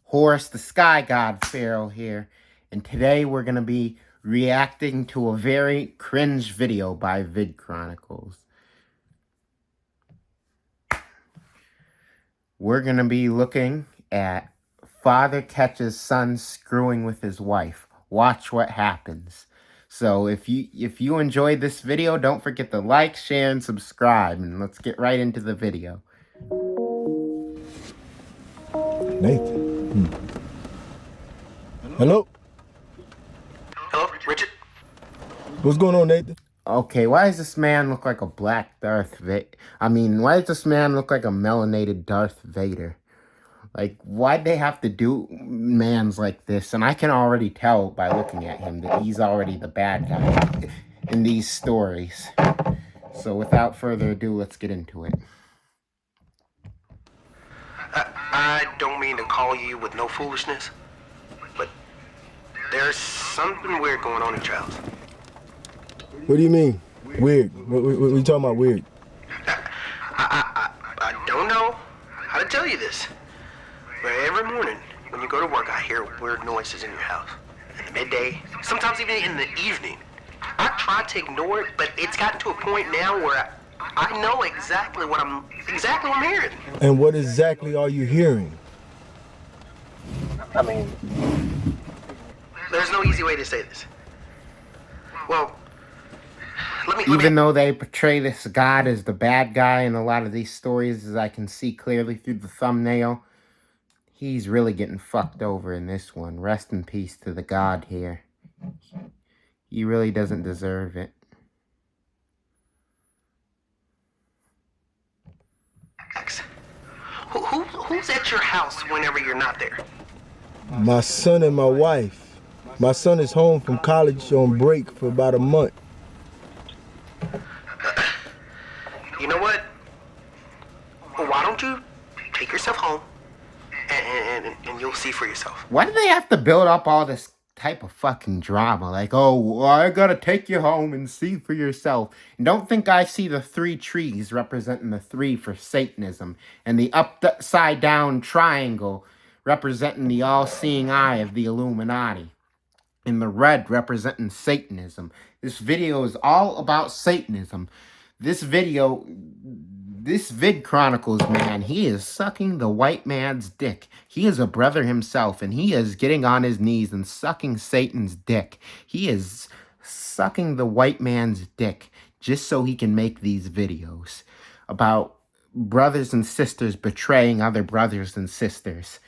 Horus the Sky God Pharaoh here, and today we're going to be reacting to a very cringe video by Vid Chronicles. We're going to be looking at father catches son screwing with his wife. Watch what happens. So if you enjoyed this video, don't forget to like, share, and subscribe, and let's get right into the video. Nathan. Hello? Hello, Richard? What's going on, Nathan? Okay, why does this man look like a black Darth Vader? Why does this man look like a melanated Darth Vader? Like, why'd they have to do mans like this? And I can already tell by looking at him that he's already the bad guy in these stories. So without further ado, let's get into it. I don't mean to call you with no foolishness, but there's something weird going on in your house. What do you mean? Weird? What are you talking about weird? I don't know how to tell you this, but every morning when you go to work, I hear weird noises in your house. In the midday, sometimes even in the evening. I try to ignore it, but it's gotten to a point now where I know exactly what I'm hearing. And what exactly are you hearing? I mean, there's no easy way to say this. Well, Even though they portray this god as the bad guy in a lot of these stories, as I can see clearly through the thumbnail, he's really getting fucked over in this one. Rest in peace to the god here. He really doesn't deserve it. Who's at your house whenever you're not there? My son and my wife. My son is home from college on break for about a month. You know what? Why don't you take yourself home and you'll see for yourself. Why do they have to build up all this type of fucking drama? Like, oh, I gotta take you home and see for yourself. And don't think I see the 3 trees representing the 3 for Satanism, and the upside down triangle representing the all-seeing eye of the Illuminati, and the red representing Satanism. This video is all about Satanism. This Vid Chronicles man, he is sucking the white man's dick. He is a brother himself, and he is getting on his knees and sucking Satan's dick. He is sucking the white man's dick just so he can make these videos about brothers and sisters betraying other brothers and sisters.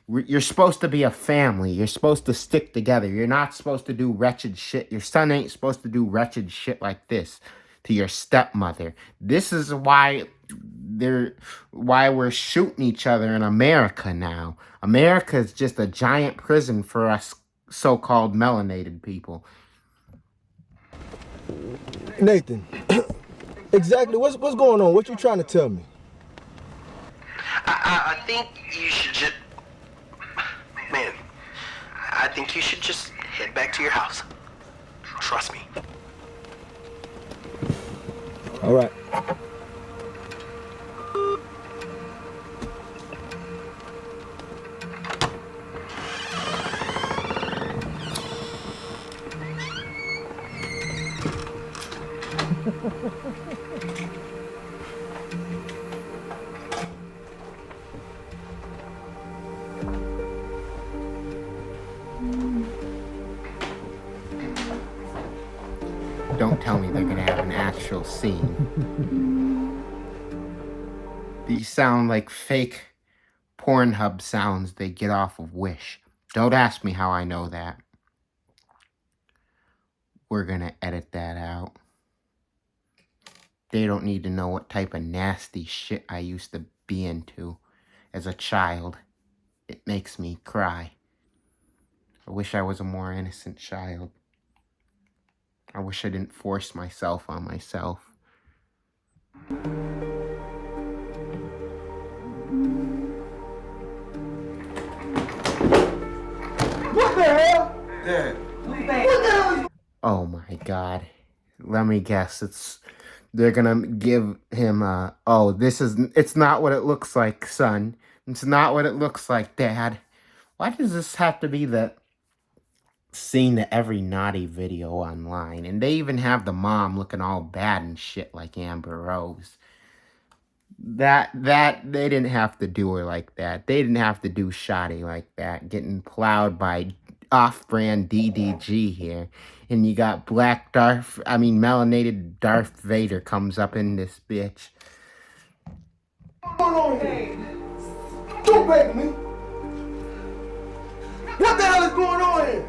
You're supposed to be a family. You're supposed to stick together. You're not supposed to do wretched shit. Your son ain't supposed to do wretched shit like this to your stepmother. This is why we're shooting each other in America now. America is just a giant prison for us so-called melanated people. Nathan, exactly what's going on? What you trying to tell me? I think you should just... Man, I think you should just head back to your house. Trust me. All right. Don't tell me they're gonna have an actual scene. These sound like fake Pornhub sounds they get off of Wish. Don't ask me how I know that. We're gonna edit that out. They don't need to know what type of nasty shit I used to be into as a child. It makes me cry. I wish I was a more innocent child. I wish I didn't force myself on myself. What the hell? Dad. What the hell? Oh my god. Let me guess. They're gonna give him it's not what it looks like, son. It's not what it looks like, Dad. Why does this have to be the scene to every naughty video online? And they even have the mom looking all bad and shit like Amber Rose. That they didn't have to do her like that. They didn't have to do Shoddy like that, getting plowed by off-brand DDG here. And you got melanated Darth Vader comes up in this bitch. What's going on here? Don't beg me. What the hell is going on here?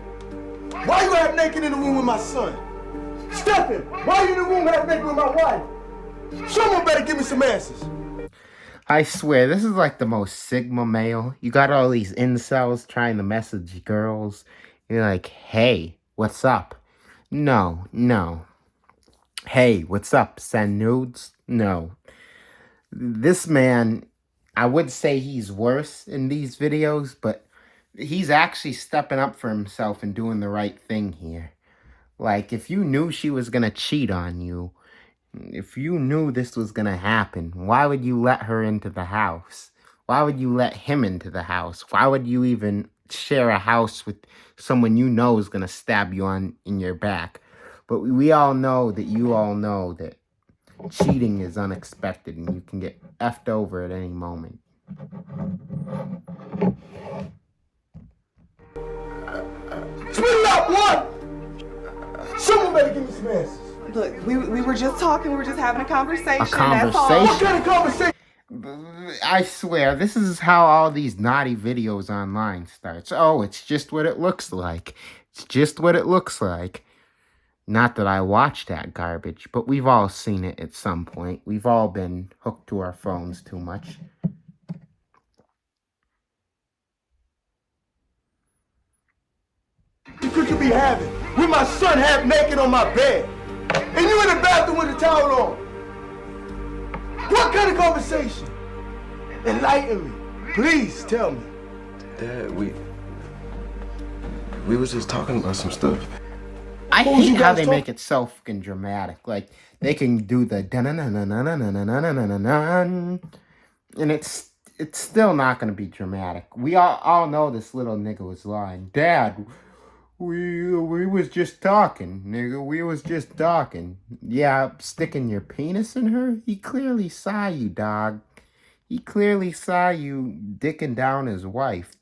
Why you half naked in the room with my son? Stephen, why you in the room half naked with my wife? Someone better give me some answers. I swear, this is like the most Sigma male. You got all these incels trying to message girls. You're like, hey, what's up? No. Hey, what's up? Send nudes? No. This man, I would say he's worse in these videos, but he's actually stepping up for himself and doing the right thing here. Like, if you knew she was gonna cheat on you, if you knew this was gonna happen, why would you let her into the house? Why would you let him into the house? Why would you even share a house with someone you know is gonna stab you in your back? But we all know that you all know that cheating is unexpected and you can get effed over at any moment. Spit it out, what? Someone better give me some answers. Look, we were just talking. We were just having a conversation. A conversation? That's all. What kind of conversation? I swear, this is how all these naughty videos online starts. Oh, it's just what it looks like. It's just what it looks like. Not that I watch that garbage, but we've all seen it at some point. We've all been hooked to our phones too much. You could be having with my son half naked on my bed, and you in the bathroom with a towel on. What kind of conversation? Enlighten me. Please tell me. Dad, we was just talking about some stuff. I What was hate you how guys they talk- make it so fucking dramatic. Like, they can do the dun-dun-dun-dun-dun-dun-dun-dun-dun-dun, and it's still not going to be dramatic. We all know this little nigga was lying. Dad, we was just talking, nigga. We was just talking. Yeah, sticking your penis in her? He clearly saw you, dog. He clearly saw you dicking down his wife.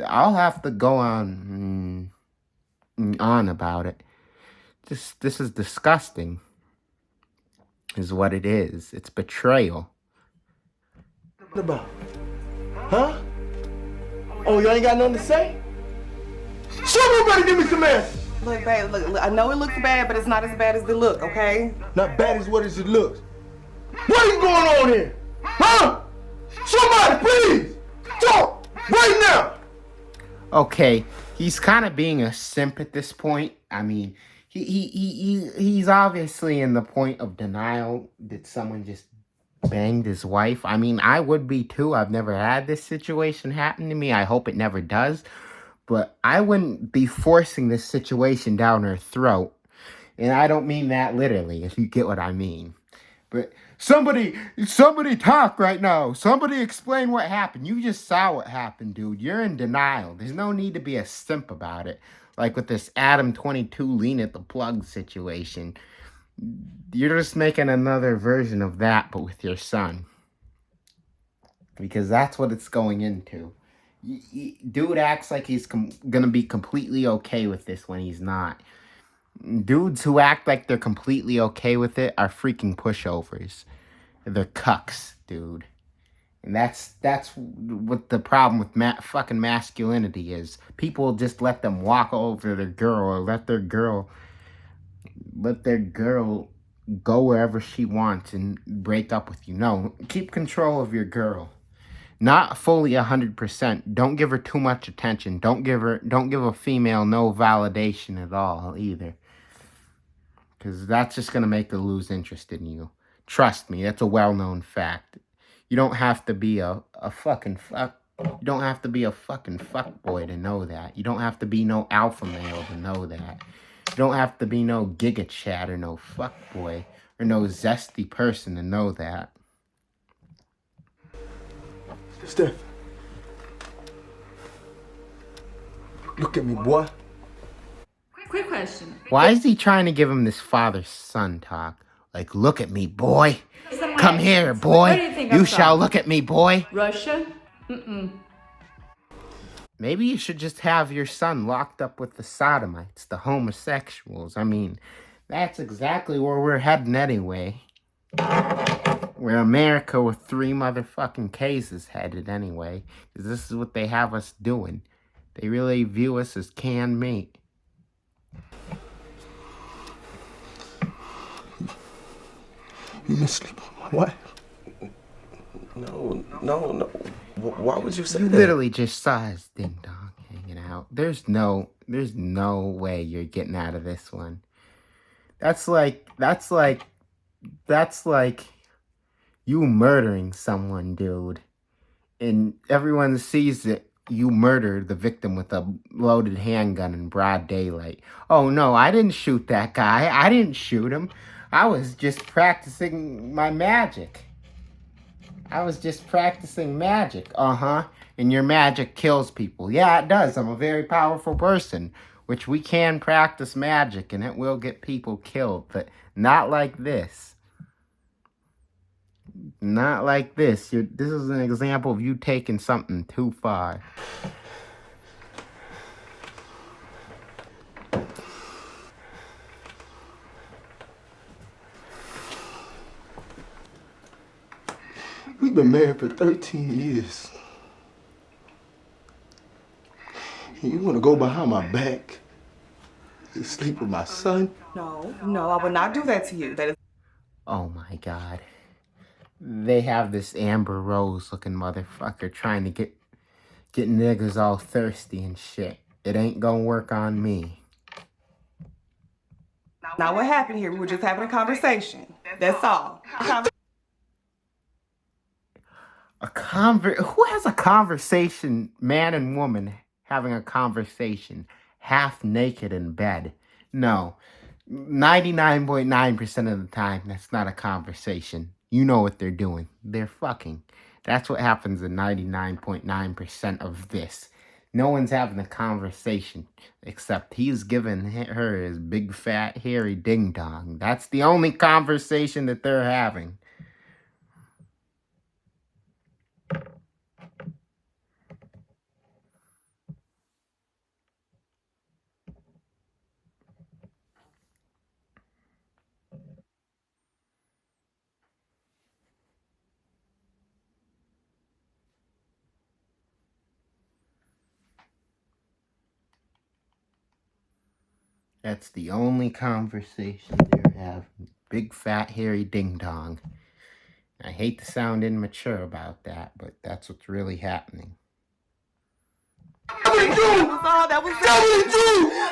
I'll have to go on about it. This is disgusting, is what it is. It's betrayal. About? Huh? Oh, you ain't got nothing to say? Someone better give me some answers. Look, babe, look, I know it looks bad, but it's not as bad as they look, okay? Not bad as what it looks. What is going on here? Huh? Somebody, please! Talk! Right now! Okay, he's kind of being a simp at this point. I mean, he's obviously in the point of denial that someone just banged his wife. I mean, I would be too. I've never had this situation happen to me. I hope it never does. But I wouldn't be forcing this situation down her throat. And I don't mean that literally, if you get what I mean. But somebody talk right now. Somebody explain what happened. You just saw what happened, dude. You're in denial. There's no need to be a simp about it. Like with this Adam 22 lean at the plug situation. You're just making another version of that, but with your son. Because that's what it's going into. Dude acts like he's gonna be completely okay with this when he's not. Dudes who act like they're completely okay with it are freaking pushovers. They're cucks, dude. And that's what the problem with fucking masculinity is. People just let them walk over their girl or let their girl go wherever she wants and break up with you. No, keep control of your girl. Not fully 100%. Don't give her too much attention. Don't give a female no validation at all either. Because that's just going to make her lose interest in you. Trust me, that's a well-known fact. You don't have to be a fucking fuck. You don't have to be a fucking fuckboy to know that. You don't have to be no alpha male to know that. You don't have to be no giga chat or no fuckboy or no zesty person to know that. Steph, Look at me, boy. Quick question. Why is he trying to give him this father-son talk? Like, look at me, boy. Come here, boy. Where do you think You I'm shall from? look at me, boy. Russia? Maybe you should just have your son locked up with the sodomites, the homosexuals. I mean, that's exactly where we're heading anyway. Where America with 3 motherfucking K's is headed anyway. Because this is what they have us doing. They really view us as canned meat. You been sleeping with my wife? No. Why would you say You that? literally just saw his ding dong hanging out. There's no way you're getting out of this one. That's like you murdering someone, dude. And everyone sees that you murdered the victim with a loaded handgun in broad daylight. Oh no, I didn't shoot that guy. I didn't shoot him. I was just practicing my magic. Uh-huh. And your magic kills people. Yeah, it does. I'm a very powerful person, which we can practice magic and it will get people killed, but not like this. Not like this. This is an example of you taking something too far. We've been married for 13 years. And you want to go behind my back and sleep with my son? No, I would not do that to you. That is Oh my god. They have this Amber Rose looking motherfucker trying to get niggas all thirsty and shit. It ain't gonna work on me. not what happened here. We were just having a conversation. That's all. Who has a conversation, man and woman having a conversation half naked in bed? No. 99.9% of the time, that's not a conversation. You know what they're doing. They're fucking. That's what happens in 99.9% of this. No one's having a conversation except he's giving her his big fat hairy ding dong. That's the only conversation that they're having. That's the only conversation they're having. Big fat hairy ding dong. I hate to sound immature about that, but that's what's really happening. That was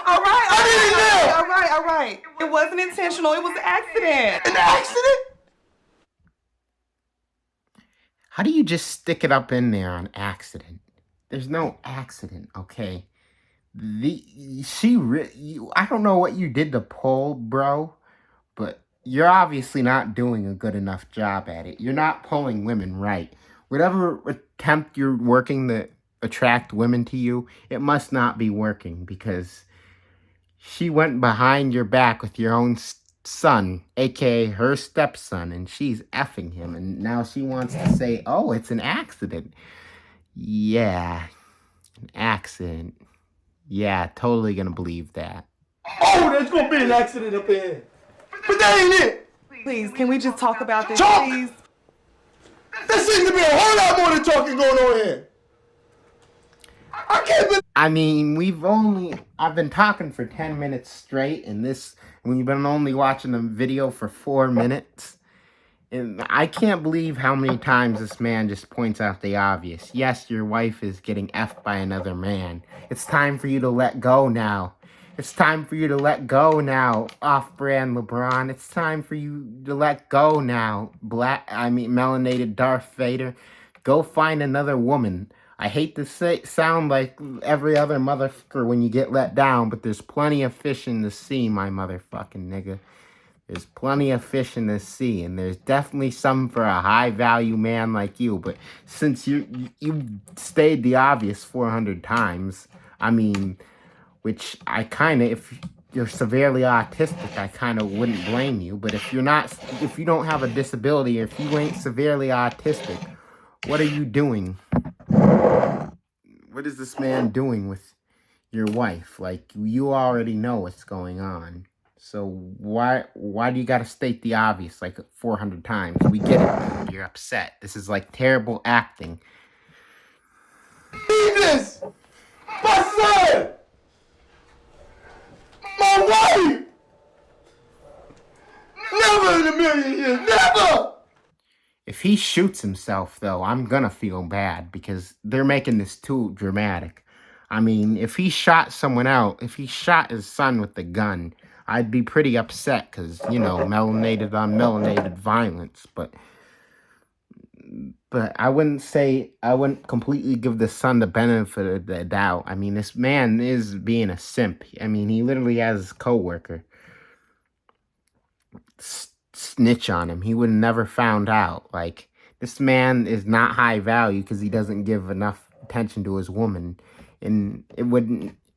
all right. All right. It wasn't intentional. It was an accident. An accident? How do you just stick it up in there on accident? There's no accident, okay? I don't know what you did to Paul, bro, but you're obviously not doing a good enough job at it. You're not pulling women right. Whatever attempt you're working to attract women to you, it must not be working because she went behind your back with your own son, aka her stepson, and she's effing him, and now she wants to say, oh, it's an accident. Yeah, an accident. Yeah, totally gonna believe that. Oh, there's gonna be an accident up there. But that ain't it. Please, can we just talk about this, Talk! please? There seems to be a whole lot more than talking going on here. I can't believe. I mean, I've been talking for 10 minutes straight, and we've been only watching the video for 4 minutes. And I can't believe how many times this man just points out the obvious. Yes, your wife is getting effed by another man. It's time for you to let go now. It's time for you to let go now, off-brand LeBron. It's time for you to let go now, melanated Darth Vader. Go find another woman. I hate to sound like every other motherfucker when you get let down, but there's plenty of fish in the sea, my motherfucking nigga. There's plenty of fish in the sea, and there's definitely some for a high-value man like you, but since you stated the obvious 400 times, I mean, which I kind of, if you're severely autistic, I kind of wouldn't blame you. But if you don't have a disability, if you ain't severely autistic, what are you doing? What is this man doing with your wife? Like, you already know what's going on. So why do you got to state the obvious like 400 times? We get it. You're upset. This is like terrible acting. This! My son! My wife! Never in a million years! Never! If he shoots himself, though, I'm gonna feel bad because they're making this too dramatic. I mean, if he shot someone out, if he shot his son with the gun, I'd be pretty upset because, you know, melanated on melanated violence. But I wouldn't completely give the son the benefit of the doubt. I mean, this man is being a simp. I mean, he literally has his coworker snitch on him. He would have never found out. Like, this man is not high value because he doesn't give enough attention to his woman, and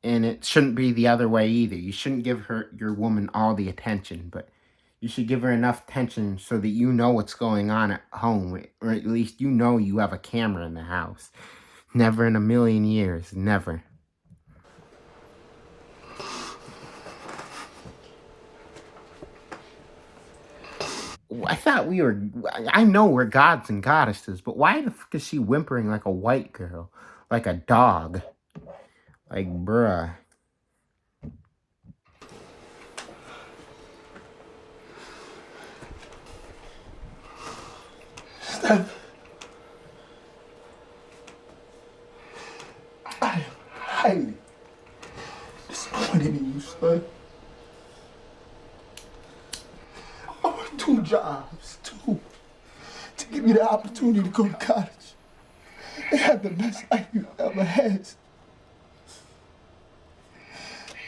it shouldn't be the other way either. You shouldn't give your woman all the attention, but you should give her enough attention so that you know what's going on at home, or at least you know you have a camera in the house. Never in a million years, never. I thought I know we're gods and goddesses, but why the fuck is she whimpering like a white girl? Like a dog? Like, bruh. Steph, I am highly disappointed in you, son. I worked 2 jobs, to give you the opportunity to go to college and have the best life you ever had.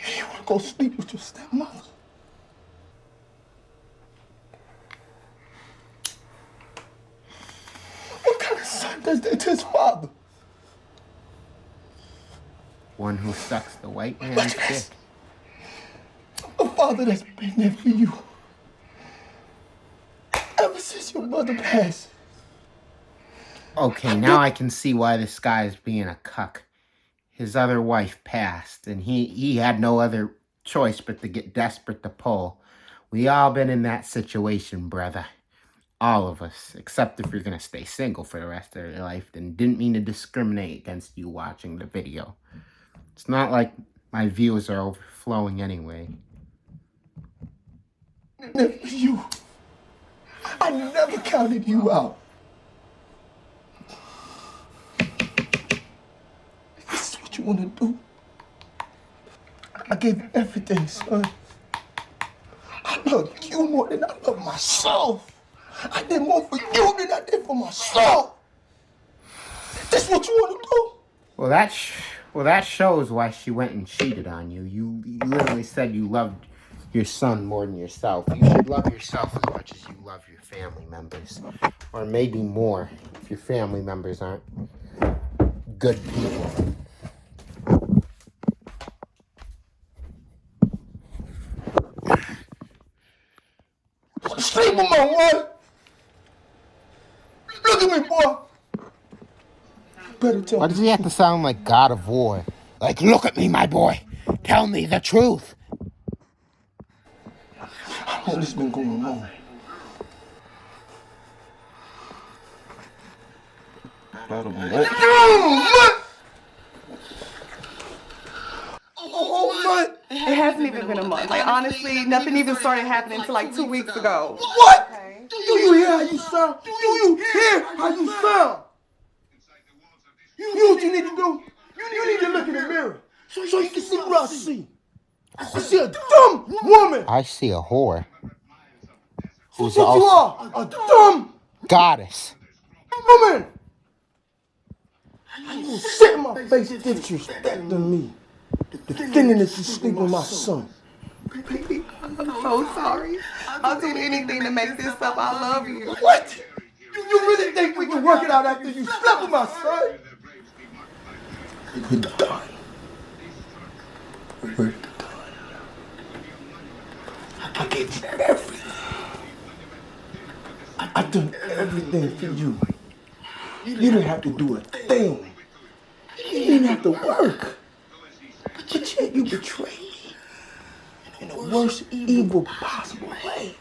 And you want to go sleep with your stepmother? What kind of son does that to his father? One who sucks the white man's dick. A father that's been there for you ever since your mother passed. Okay, now I can see why this guy is being a cuck. His other wife passed, and he had no other choice but to get desperate to pull. We all been in that situation, brother. All of us, except if you're gonna stay single for the rest of your life. Then didn't mean to discriminate against you watching the video. It's not like my views are overflowing anyway. Never you. I never counted you out. This is what you want to do. I gave you everything, son. I love you more than I love myself. I did more for you than I did for myself. This is what you want to do? Well, that shows why she went and cheated on you. You literally said you loved your son more than yourself. You should love yourself as much as you love your family members. Or maybe more if your family members aren't good people. Sleep with my wife. Look at me, boy. Better tell Why does he have to sound like God of War? Like, look at me, my boy. Tell me the truth. How long this been going on? About a month. A whole month? It hasn't even been a month. Like, honestly, nothing even started happening until like 2 weeks ago. What? Okay. Do you hear how you sound? Do you hear how you sound? You know what you need to do? You need to look in the mirror so you can see what I see. I see a dumb woman. I see a whore. Who's what you are? A dumb Goddess. woman. You will sit in my face disrespecting me. Defending that you sleep with my son. Baby, I'm so sorry. I'll do anything to make this up. I love you. What? You really think we can work it out after you slept with my son? You're done. Where's the gun? I gave you everything. I done everything for you. You didn't have to do a thing. You didn't have to work. But yet you betrayed me in the worst evil possible way.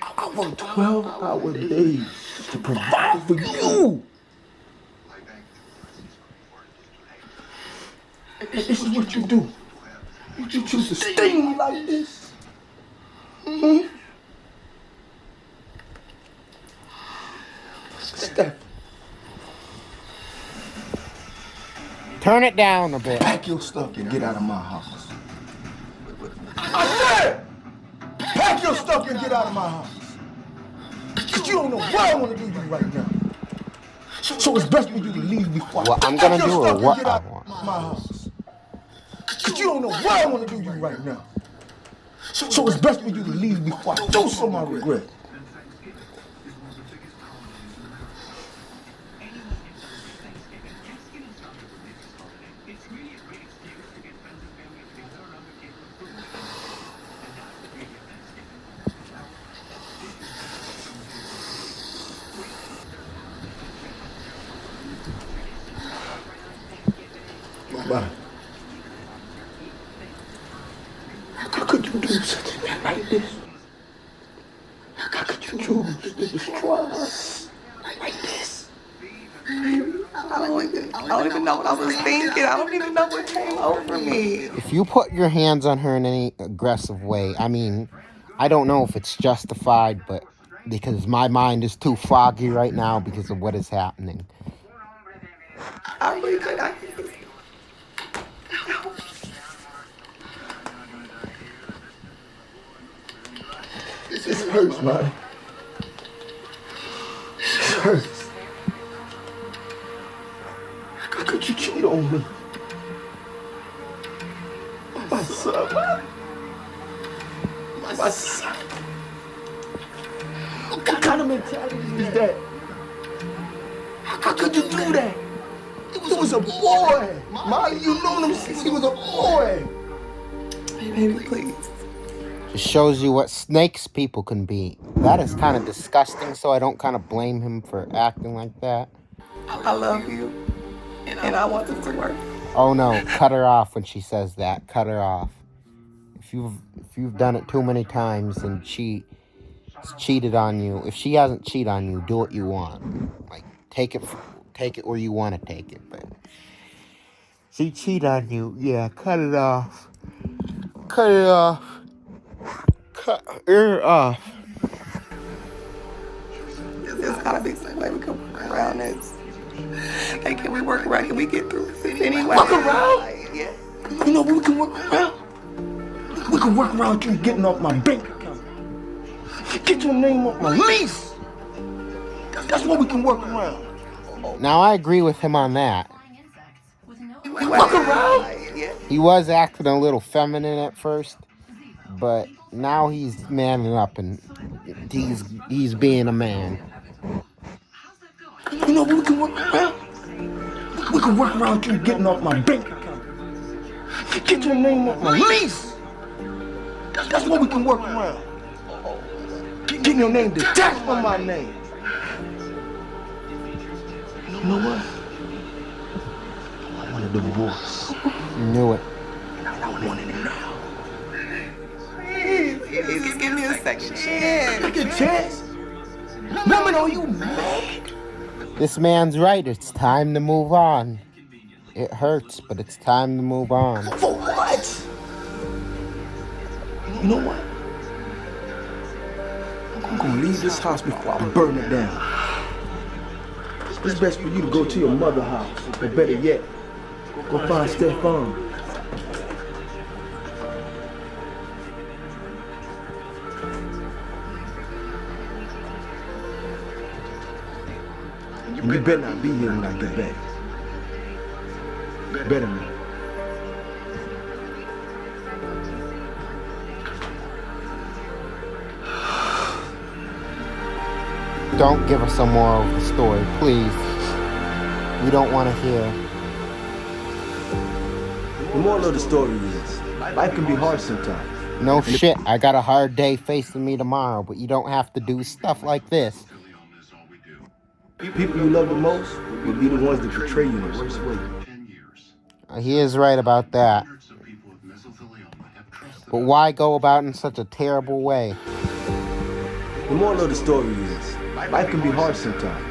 I worked 12-hour days to provide for you. And this is what you do. You choose to sting me like this. Steph, Turn it down a bit. pack your stuff and get out of my house. I said, pack your stuff and get out of my house. Because you don't know what I want to do to you right now. So it's best for you to leave before What I'm gonna pack do your or stuff and what get I out want. of my house. Because you don't know what I want to do to you right now. So it's best for you to leave before I do some I regret. Bye. How could you do such a thing like this? How could you choose to destroy us like this? I don't even know what I was thinking. I don't even know what came over me. If you put your hands on her in any aggressive way, I mean, I don't know if it's justified, but because my mind is too foggy right now because of what is happening. I really could. This hurts, man. This hurts. How could you cheat on me? My son, man. My son. What kind of mentality is that? How could you do that? It was a boy. Molly, you known him since he was a boy. Baby, please. It shows you what snakes people can be. That is kind of disgusting, so I don't kind of blame him for acting like that. I love you, and I want this to work. Oh no, cut her off when she says that. Cut her off. If you've done it too many times and she's cheated on you, if she hasn't cheated on you, do what you want. Like take it where you want to take it. But she cheated on you, yeah. Cut it off. Cut it off. Cut her off. There's gotta be some way we can work around this. Hey, can we work around? Can we get through this anyway? Work around? Yeah. You know what we can work around? We can work around you getting off my bank account. Get your name off my lease. That's what we can work around. Now I agree with him on that. Work around? Yeah. He was acting a little feminine at first, but now he's manning up and he's being a man. You know what we can work around? We can work around you getting off my bank account. Get your name off my lease. That's what we can work around. Getting your name detached from my name. You know what? I want a divorce. Knew it. I want it now. Please give me a second chance. Take a chance. Woman, are you mad? This man's right. It's time to move on. It hurts, but it's time to move on. For what? You know what? I'm gonna leave this house before I burn it down. It's best for you to go to your mother's house, or better yet, go find Stefan. You better not be here when I get back. Better not. Don't give us some more of the story, please. We don't want to hear. The moral of the story is, life can be hard sometimes. No shit, I got a hard day facing me tomorrow, but you don't have to do stuff like this. People you love the most will be the ones that betray you in the worst way. He is right about that. But why go about in such a terrible way? The moral of the story is, life can be hard sometimes.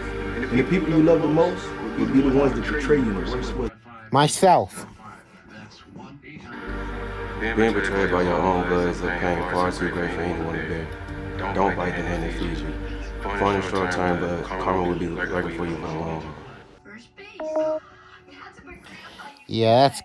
And the people you love the most will be the ones that betray you in the worst way. Myself. Being betrayed by your own blood is a pain far too great for anyone to bear. Don't bite the hand that feeds you. Fun in the short term, but karma will be lurking for you for the long. Yeah, that's